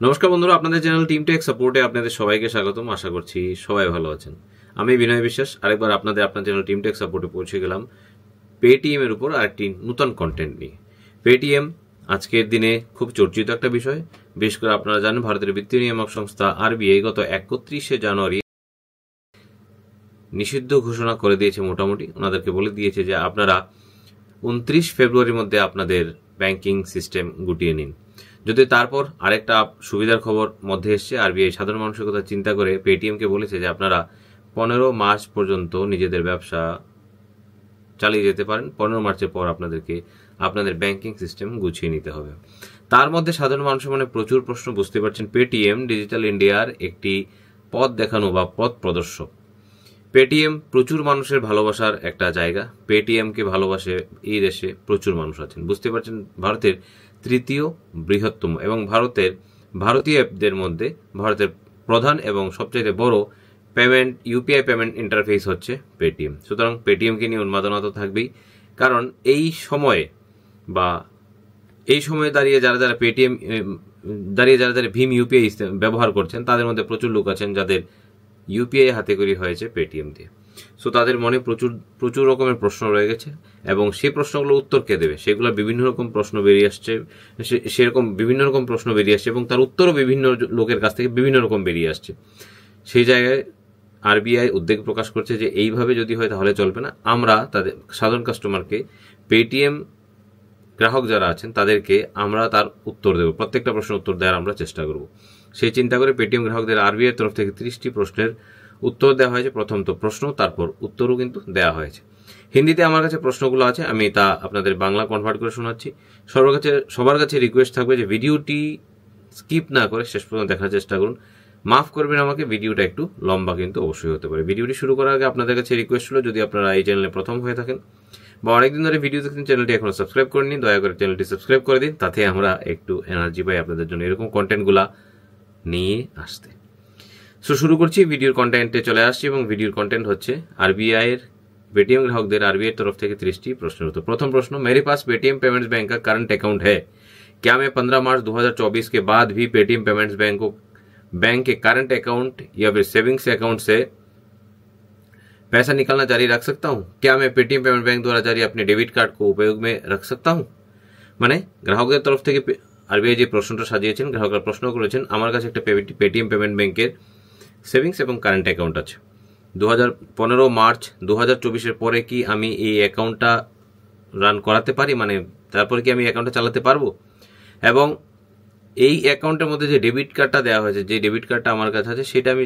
নমস্কার বন্ধুরা, আপনাদের চ্যানেল টিম টেক সাপোর্টে আপনাদের সবাইকে স্বাগতম। আশা করছি সবাই ভালো আছেন। আমি বিনয় বিশ্বাস আরেকবার আপনার চ্যানেল টিম টেক সাপোর্টে পৌঁছে গেলাম পেটিএম এর উপর আরেকটি নতুন কন্টেন্ট নিয়ে। পেটিএম আজকের দিনে খুব চর্চিত একটা বিষয়। বিশেষ করে আপনারা জানেন ভারতের বিত্তীয় নিয়ামক সংস্থা আরবিআই গত 31শে জানুয়ারি নিষিদ্ধ ঘোষণা করে দিয়েছে। মোটামুটি ওনাদেরকে বলে দিয়েছে যে আপনারা 29 ফেব্রুয়ারির মধ্যে আপনাদের ব্যাংকিং সিস্টেম গুটিয়ে নিন। যদি তারপর আরেকটা সুবিধার খবর মধ্যে এসছে, আরবিআই সাধারণ মানুষের কথা চিন্তা করে পেটিএমকে বলেছে যে আপনারা 15 মার্চ পর্যন্ত নিজেদের ব্যবসা চালিয়ে যেতে পারেন। 15 মার্চের পর আপনাদেরকে আপনাদের ব্যাংকিং সিস্টেম গুছিয়ে নিতে হবে। তার মধ্যে সাধারণ মানুষের মনে প্রচুর প্রশ্ন, বুঝতে পারছেন। পেটিএম ডিজিটাল ইন্ডিয়ার একটি পথ দেখানো বা পথ প্রদর্শক। পেটিএম প্রচুর মানুষের ভালোবাসার একটা জায়গা। পেটিএমকে ভালোবাসে এই দেশে প্রচুর মানুষ আছেন, বুঝতে পারছেন। ভারতের তৃতীয় বৃহত্তম এবং ভারতীয়দের মধ্যে ভারতের প্রধান এবং সবচেয়ে বড় পেমেন্ট ইউপিআই পেমেন্ট ইন্টারফেস হচ্ছে পেটিএম। সুতরাং পেটিএমকে নিয়ে উন্মাদনা তো থাকবেই, কারণ এই সময়ে দাঁড়িয়ে যারা পেটিএম যারা ভীম ইউপিআই ব্যবহার করছেন, তাদের মধ্যে প্রচুর লোক আছেন যাদের ইউপিআই হাতে করি হয়েছে পেটিএম দিয়ে। সো তাদের মনে প্রচুর রকমের প্রশ্ন রয়ে গেছে এবং সেই প্রশ্নগুলো উত্তর কে দেবে, সেগুলো বিভিন্ন রকম প্রশ্ন বেরিয়ে আসছে। সেরকম বিভিন্ন রকম প্রশ্ন বেরিয়ে আসছে এবং তার উত্তরও বিভিন্ন লোকের কাছ থেকে বিভিন্ন রকম বেরিয়ে আসছে। সেই জায়গায় আরবিআই উদ্বেগ প্রকাশ করছে যে এইভাবে যদি হয় তাহলে চলবে না। আমরা তাদের সাধারণ কাস্টমারকে, পেটিএম গ্রাহক যারা আছেন তাদেরকে আমরা তার উত্তর দেব, প্রত্যেকটা প্রশ্নের উত্তর দেওয়ার আমরা চেষ্টা করব। সেই চিন্তা করে পেটিএম গ্রাহকদের আরবিআই তরফ থেকে 30টি প্রশ্নের উত্তর দেওয়া হয়েছে। প্রথম তো প্রশ্ন, তারপর উত্তরও কিন্তু দেওয়া হয়েছে। হিন্দিতে আমার কাছে প্রশ্নগুলো আছে, আমি তা আপনাদের বাংলা কনভার্ট করে শোনাচ্ছি। সবার কাছে রিকোয়েস্ট থাকবে যে ভিডিওটি স্কিপ না করে শেষ পর্যন্ত দেখার চেষ্টা করুন। মাফ করবেন আমাকে, ভিডিওটা একটু লম্বা কিন্তু অবশ্যই হতে পারে। ভিডিওটি শুরু করার আগে আপনাদের কাছে রিকোয়েস্ট হলো, যদি আপনারা এই চ্যানেলে প্রথম হয়ে থাকেন বা অনেকদিন ধরে ভিডিও দেখছেন, চ্যানেলটি এখনো সাবস্ক্রাইব করেননি, দয়া করে চ্যানেলটি সাবস্ক্রাইব করে দিন। তাতে আমরা একটু এনার্জি পাই আপনাদের জন্য এরকম কন্টেন্টগুলা নিয়ে আসতে। সো শুরু করছি, ভিডিওর কন্টেন্টে চলে আসছি এবং ভিডিওর কন্টেন্ট হচ্ছে আরবিআইয়ের पेटीएम ग्राहकদের आरबीआई तरफ থেকে 30টি প্রশ্নের উত্তর। প্রথম প্রশ্ন, मेरे पास पेटीएम पेमेंट्स बैंक का करंट अकाउंट है, क्या मैं 15 मार्च 2024 के बाद भी पेटीएम पेमेंट्स बैंक के करंट अकाउंट या फिर सेविंग्स अकाउंट से पैसा निकालना जारी रख सकता हूं? क्या मैं पेटीएम पेमेंट बैंक द्वारा जारी अपने डेबिट कार्ड को उपयोग में रख सकता हूं? মানে গ্রাহকদের তরফ থেকে আরবিআই যে প্রশ্নটা সাজিয়েছেন, গ্রাহকরা প্রশ্ন করেছেন, আমার কাছে একটা পেটিএম পেমেন্ট ব্যাংকের সেভিংস এবং কারেন্ট অ্যাকাউন্ট আছে। 15 মার্চ 2024 পরে কি আমি এই অ্যাকাউন্টটা রান করাতে পারি, মানে তারপরে কি আমি অ্যাকাউন্টটা চালাতে পারবো? এবং এই অ্যাকাউন্টের মধ্যে যে ডেবিট কার্ডটা দেওয়া হয়েছে, যে ডেবিট কার্ডটা আমার কাছে আছে, সেটা আমি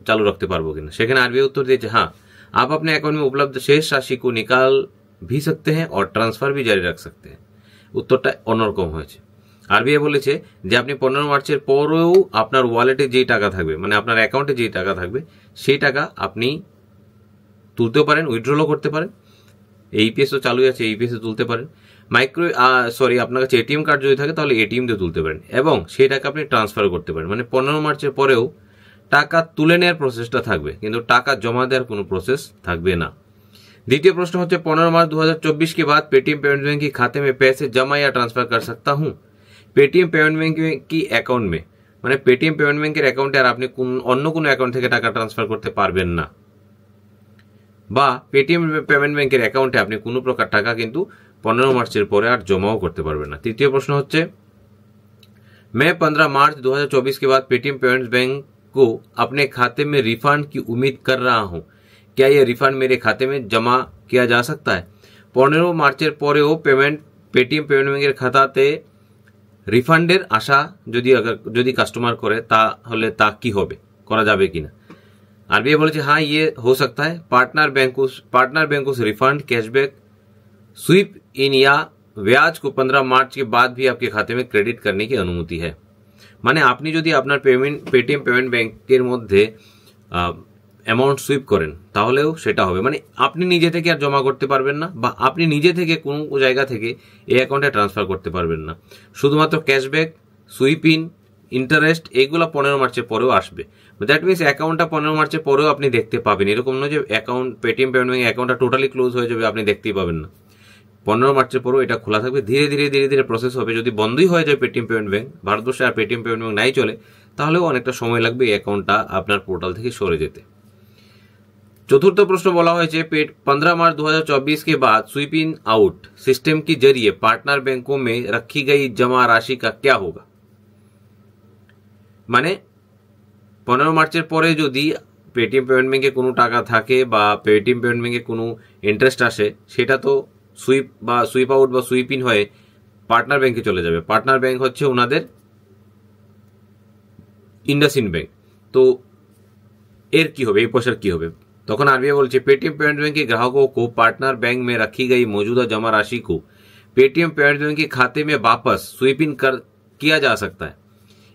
চালু রাখতে পারবো কিনা। সেখানে আরবিআই উত্তর দিয়েছে, হ্যাঁ, आप अपने अकाउंट में उपलब्ध शेष राशि को निकाल भी सकते हैं और ट्रांसफर भी जारी रख सकते हैं। উত্তরটা অন্যরকম হয়েছে। আরবিআই বলেছে যে আপনি 15 মার্চের পরেও আপনার ওয়ালেটে যেই টাকা থাকবে, মানে আপনার অ্যাকাউন্টে যেই টাকা থাকবে, সেই টাকা আপনি তুলতেও পারেন, উইথড্রলও করতে পারেন। এইপিএস তো চালুই আছে, এইপিএস এ তুলতে পারেন। আপনার কাছে এটিএম কার্ড যদি থাকে তাহলে এটিএম দিয়ে তুলতে পারেন এবং সেই টাকা আপনি ট্রান্সফার করতে পারেন। মানে 15 মার্চের পরেও টাকা তুলে নেওয়ার প্রসেসটা থাকবে, কিন্তু টাকা জমা দেওয়ার কোনো প্রসেস থাকবে না। দ্বিতীয় প্রশ্ন হচ্ছে, 15 मार्च 2024 के बाद पेटीएम पेमेंट बैंक के खाते में पैसे जमा या ट्रांसफर कर सकता हूं? पेटीएम पेमेंट बैंक की অ্যাকাউন্ট में, মানে পেটিএম পেমেন্ট ব্যাংকের অ্যাকাউন্টে আর আপনি অন্য কোনো অ্যাকাউন্ট থেকে টাকা ট্রান্সফার করতে পারবেন না, বা পেটিএম পেমেন্ট ব্যাংকের অ্যাকাউন্টে আপনি কোনো প্রকার টাকা কিন্তু 15 মার্চের পরে আর জমাও করতে পারবেন না। তৃতীয় প্রশ্ন হচ্ছে, मैं 15 मार्च 2024 के बाद पेटीएम पेमेंट्स बैंक को अपने खाते में रिफंड की उम्मीद कर रहा हूं, क्या यह रिफंड मेरे खाते में जमा किया जा सकता है? 15 মার্চের পরেও পেটিএম পেমেন্ট ব্যাংকের খাতাতে রিফান্ডের আশা যদি কাস্টমার করে, তাহলে তা কি হবে, করা যাবে কিনা। आरबीआई बोले, हाँ ये हो सकता है। पार्टनर बैंकों से रिफंड, कैशबैक, स्वीप इन या ब्याज को 15 मार्च के बाद भी आपके खाते में क्रेडिट करने की अनुमति है। মানে আপনি যদি আপনার পেটিএম পেমেন্ট ব্যাংকের মধ্যে অ্যামাউন্ট সুইপ করেন তাহলেও সেটা হবে। মানে আপনি নিজে থেকে আর জমা করতে পারবেন না, বা আপনি নিজে থেকে কোনো জায়গা থেকে এই অ্যাকাউন্টে ট্রান্সফার করতে পারবেন না। শুধুমাত্র ক্যাশব্যাক, সুইপ ইন, ইন্টারেস্ট, এগুলো 15 মার্চের পরেও আসবে। দ্যাট মিনস অ্যাকাউন্টটা 15 মার্চের পরেও আপনি দেখতে পাবেন। এরকম নয় যে পেটিএম পেমেন্ট ব্যাংক অ্যাকাউন্টটা টোটালি ক্লোজ হয়ে যাবে, আপনি দেখতেই পাবেন না। 15 মার্চের পরও এটা খোলা থাকবে। ধীরে ধীরে ধীরে ধীরে প্রসেস হবে। যদি বন্ধই হয়ে যায় পেটিএম পেমেন্ট ব্যাংক, ভারতবর্ষে আর পেটিএম পেমেন্ট ব্যাংক নাই চলে, তাহলেও অনেকটা সময় লাগবে এই অ্যাকাউন্টটা আপনার পোর্টাল থেকে সরে যেতে। चतुर्थ प्रश्न बोला हुआ है 15 मार्च 2024 के बाद स्वीपिंग आउट सिस्टम के जरिए पार्टनर बैंकों में रखी गई जमा राशि का क्या होगा। माने 15 মার্চের পরে যদি পেটিএম পেমেন্ট ব্যাংকে কোনো টাকা থাকে বা পেটিএম পেমেন্ট ব্যাংকে কোনো ইন্টারেস্ট আসে, সেটা তো সুইপ আউট বা সুইপ ইন হয়ে পার্টনার ব্যাংকে চলে যাবে। পার্টনার ব্যাংক হচ্ছে ওনাদের ইন্ডাসইন্ড ব্যাংক। তো এর কি হবে, এই পয়সার কি হবে? तखन आरबीआई बोलছে पेटीएम पेमेंट बैंक के ग्राहकों को पार्टनर बैंक में रखी गई मौजूदा जमा राशि को पेटीएम पेमेंट बैंक के खाते में वापस स्वीप इन किया जा सकता है।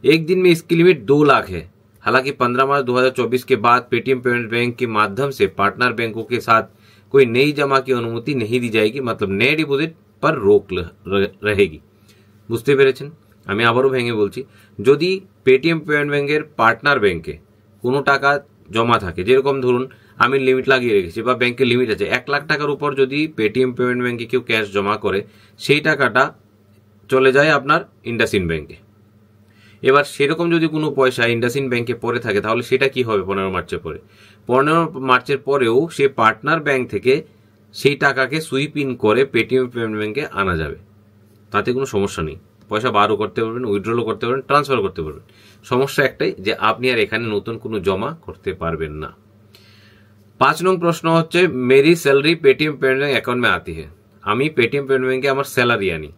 एक दिन में इसकी लिमिट 2 लाख है। हालांकि 15 मार्च 2024 के बाद पेटीएम पेमेंट बैंक के माध्यम से पार्टनर बैंकों के साथ कोई नई जमा की अनुमति नहीं दी जाएगी, मतलब नए डिपोजिट पर रोक रहेगी। বুঝতে পেরেছেন? আমি আবারও ভেঙে বলছি, যদি পেটিএম পেমেন্ট ব্যাংকের পার্টনার ব্যাংকে কোনো টাকা জমা থাকে, যেরকম ধরুন আমি লিমিট লাগিয়ে রেখেছি বা ব্যাংকের লিমিট আছে 1 লাখ টাকার উপর, যদি পেটিএম পেমেন্ট ব্যাংকে কেউ ক্যাশ জমা করে, সেই টাকাটা চলে যায় আপনার ইন্ডাসইন্ড ব্যাংকে। এবার সেরকম যদি কোনো পয়সা ইন্ডাসইন্ড ব্যাংকে পড়ে থাকে, তাহলে সেটা কি হবে 15 মার্চের পরে? 15 মার্চের পরেও সে পার্টনার ব্যাংক থেকে সেই টাকাকে সুইপ ইন করে পেটিএম পেমেন্ট ব্যাংকে আনা যাবে, তাতে কোনো সমস্যা নেই। পয়সা বারও করতে পারবেন, উইথড্রলও করতে পারবেন, ট্রান্সফার করতে পারবেন। সমস্যা একটাই যে আপনি আর এখানে নতুন কোনো জমা করতে পারবেন না। 5 नंबर प्रश्न হচ্ছে मेरी salary Paytm payment bank account में आती है। আমি पेटीएम पेमेंट बैंक के আমার सैलरी आनी,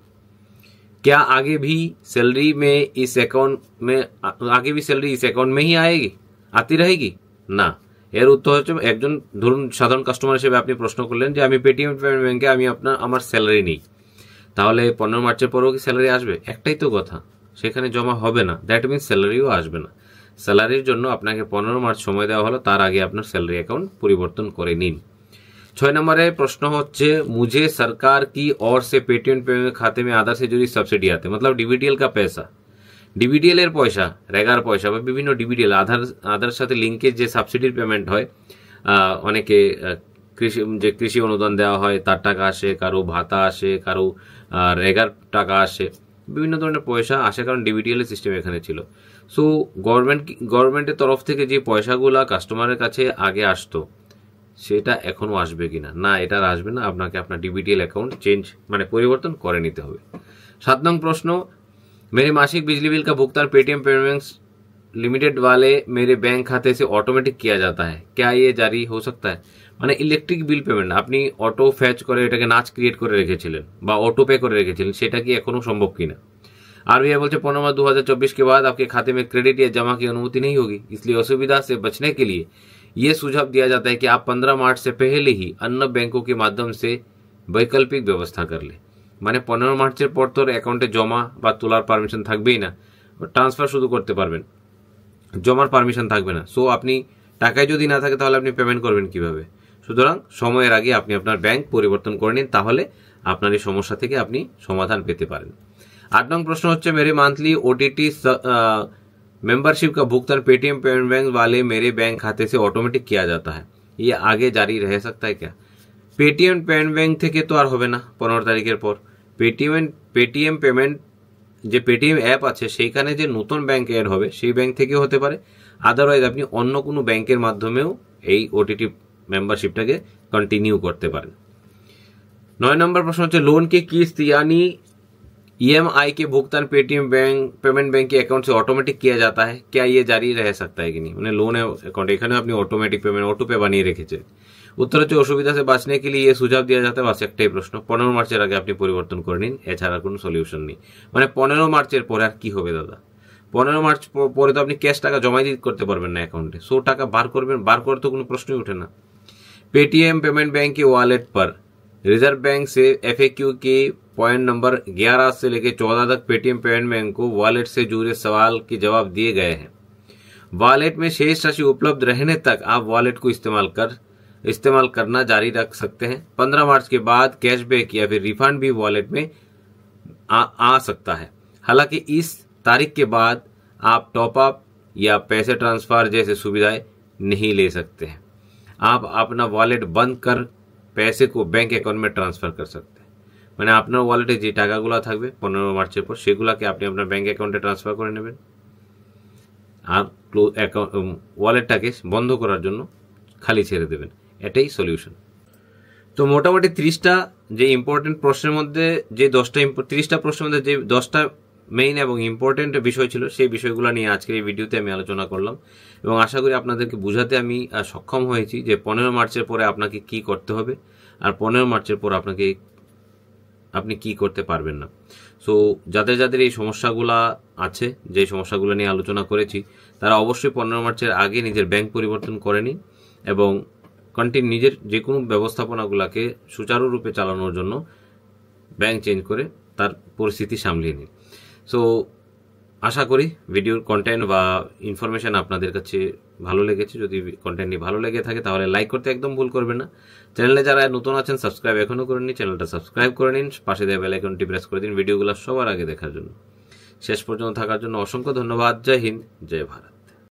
क्या आगे भी सैलरी में इस अकाउंट में आगे भी सैलरी इस अकाउंट में ही आएगी, आती रहेगी না? এর উত্তর হচ্ছে, একজন ধরুন সাধারণ কাস্টমার হিসেবে আপনি প্রশ্ন করলেন যে আমি পেটিএম পেমেন্ট ব্যাংকে আমি আমার স্যালারি নেই, তাহলে 15 মার্চের পরেও কি স্যালারি আসবে? একটাই তো কথা, সেখানে জমা হবে না, দ্যাট মিন্স স্যালারিও আসবে না। স্যালারির জন্য আপনাকে 15 মার্চ সময় দেওয়া হলো, তার আগে আপনার স্যালারি অ্যাকাউন্ট পরিবর্তন করে নিন। 6 নম্বরে প্রশ্ন হচ্ছে मुझे सरकार की ओर से पेटीएम पेमेंट खाते में आधार से जुड़ी सब्सिडी आते, मतलब डीबीटीएल का पैसा, डीबीटीएल এর পয়সা, রেগার পয়সা বা বিভিন্ন ডিবিডিএল আধার সাথে লিঙ্কেজ যে সাবসিডির পেমেন্ট হয়, অনেকে কৃষি অনুদান দেওয়া হয় তার টাকা আসে, কারো ভাতা আসে, কারো রেগার টাকা আসে, বিভিন্ন ধরনের পয়সা আসে, কারণ ডিবিটিএল এর সিস্টেম এখানে ছিল। সো গভর্নমেন্টের তরফ থেকে যে পয়সাগুলা কাস্টমারের কাছে আগে আসতো, সেটা এখনো আসবে কিনা? না, এটা আসবে না, আপনাকে আপনার ডিবিটিএল অ্যাকাউন্ট মানে পরিবর্তন করে নিতে হবে। 7 नंबर प्रश्न मेरे मासिक बिजली बिल का भुगतान पेटीएम पेमेंट्स लिमिटेड वाले मेरे बैंक खाते से ऑटोमेटिक किया जाता है, क्या ये जारी हो सकता है? মানে ইলেকট্রিক বিল পেমেন্ট আপনি অটো ফ্যাচ করে এটাকে নাচ ক্রিয়েট করে রেখেছিলেন বা অটো पे করে রেখেছিলেন, সেটা কি এখনো সম্ভব কিনা? आरबीआई बोलते 15 मार्च 2024 के बाद आपके खाते में क्रेडिट या जमा की अनुमति नहीं होगी, इसलिए असुविधा से बचने के लिए ये सुझाव दिया जाता है कि आप 15 मार्च से पहले ही अन्य बैंकों के माध्यम से वैकल्पिक व्यवस्था कर ले। মানে 15 মার্চের পর তোর অ্যাকাউন্টে জমা বা তোলার পারমিশন থাকবেই না, ট্রান্সফার শুধু করতে পারবেন, জমার পারমিশন থাকবে না। সো আপনি টাকায় যদি না থাকে তাহলে আপনি পেমেন্ট করবেন কিভাবে? সুতরাং সময়ের আগে আপনি আপনার ব্যাংক পরিবর্তন করে নিন, তাহলে আপনার এই সমস্যা থেকে আপনি সমাধান পেতে পারেন। 8 नंबर प्रश्न হচ্ছে मेरे मंथली ओटीटी मेंबरशिप का भुगतान पेटीएम पेमेंट बैंक वाले मेरे बैंक खाते से ऑटोमेटिक किया जाता है, ये आगे जारी रह सकता है क्या? पेटीएम पेमेंट बैंक থেকে তো আর হবে না 15 তারিখের পর। পেটিএম পেমেন্ট যে পেটিএম অ্যাপ আছে সেইখানে যে নতুন ব্যাংক এড হবে সেই ব্যাংক থেকেও হতে পারে, আদারওয়াইজ আপনি অন্য কোনো ব্যাংকের মাধ্যমেও এই ওটিটি মেম্বারশিপটাকে কন্টিনিউ করতে পারেন। 9 नंबर प्रश्न হচ্ছে लोन की किस्त यानी ईएमआई के भुगतान पेटीएम पेमेंट बैंक के अकाउंट से ऑटोमेटिक किया जाता है, क्या ये जारी रह सकता है कि नहीं? মানে লোন অ্যাকাউন্ট এখানে আপনি অটোমেটিক পেমেন্ট অটো পে বানিয়ে রেখেছেন। উত্তর হচ্ছে অসুবিধা से बचने के लिए ये सुझाव दिया जाता है, বাস একটাই প্রশ্ন, 15 মার্চের আগে আপনি পরিবর্তন করে নিন, এছাড়া কোনো সলিউশন নেই। মানে 15 মার্চের পরে আর কি হবে দাদা? 15 মার্চ পরে তো আপনি ক্যাশ টাকা জমা দিতে করতে পারবেন না অ্যাকাউন্টে, সো টাকা বার করবেন, বার করার তো কোনো প্রশ্নই ওঠে না। पेटीएम पेमेंट बैंक के वॉलेट पर रिजर्व बैंक से एफएक्यू के पॉइंट नंबर 11 से लेकर 14 तक पेटीएम पेमेंट बैंक को वॉलेट से जुड़े सवाल के जवाब दिए गए हैं। वॉलेट में शेष राशि उपलब्ध रहने तक आप वॉलेट को इस्तेमाल करना जारी रख सकते हैं। 15 मार्च के बाद कैशबैक या फिर रिफंड भी वॉलेट में आ सकता है। हालांकि इस तारीख के बाद आप टॉपअप या पैसे ट्रांसफर जैसे सुविधाएं नहीं ले सकते हैं। आप अपना वॉलेट बंद कर पैसे को बैंक अकाउंट में ट्रांसफर कर सकते हैं। মানে আপনার ওয়ালেটে যে টাকাগুলো থাকবে 15 মার্চের পর সেগুলোকে আপনি আপনার ব্যাঙ্ক অ্যাকাউন্টে ট্রান্সফার করে নেবেন, আর ওয়ালেটটাকে বন্ধ করার জন্য খালি ছেড়ে দেবেন। এটাই সলিউশন। তো মোটামুটি 30টা যে ইম্পর্টেন্ট প্রশ্নের মধ্যে যে 30টা প্রশ্নের মধ্যে যে 10টা মেইন এবং ইম্পর্টেন্ট বিষয় ছিল, সেই বিষয়গুলো নিয়ে আজকের এই ভিডিওতে আমি আলোচনা করলাম এবং আশা করি আপনাদেরকে বোঝাতে আমি সক্ষম হয়েছি যে 15 মার্চের পরে আপনাকে কি করতে হবে আর 15 মার্চের পর আপনি কি করতে পারবেন না। সো যাদের যাদের এই সমস্যাগুলো আছে, যে সমস্যাগুলো নিয়ে আলোচনা করেছি, তারা অবশ্যই 15 মার্চের আগে নিজের ব্যাংক পরিবর্তন করে নিন এবং নিজের যে কোনো ব্যবস্থাপনাগুলোকে সুচারুরূপে চালানোর জন্য ব্যাংক চেঞ্জ করে তার পরিস্থিতি সামলিয়ে নিন। সো আশা করি ভিডিওর কন্টেন্ট বা ইনফরমেশন আপনাদের কাছে ভালো লেগেছে। যদি কন্টেন্টটি ভালো লেগে থাকে তাহলে লাইক করতে একদম ভুল করবেন না। চ্যানেলে যারা নতুন আছেন সাবস্ক্রাইব এখনও করেননি, চ্যানেলটা সাবস্ক্রাইব করে নিন, পাশে দেওয়া বেল আইকনটি প্রেস করে দিন ভিডিওগুলো সবার আগে দেখার জন্য। শেষ পর্যন্ত থাকার জন্য অসংখ্য ধন্যবাদ। জয় হিন্দ, জয় ভারত।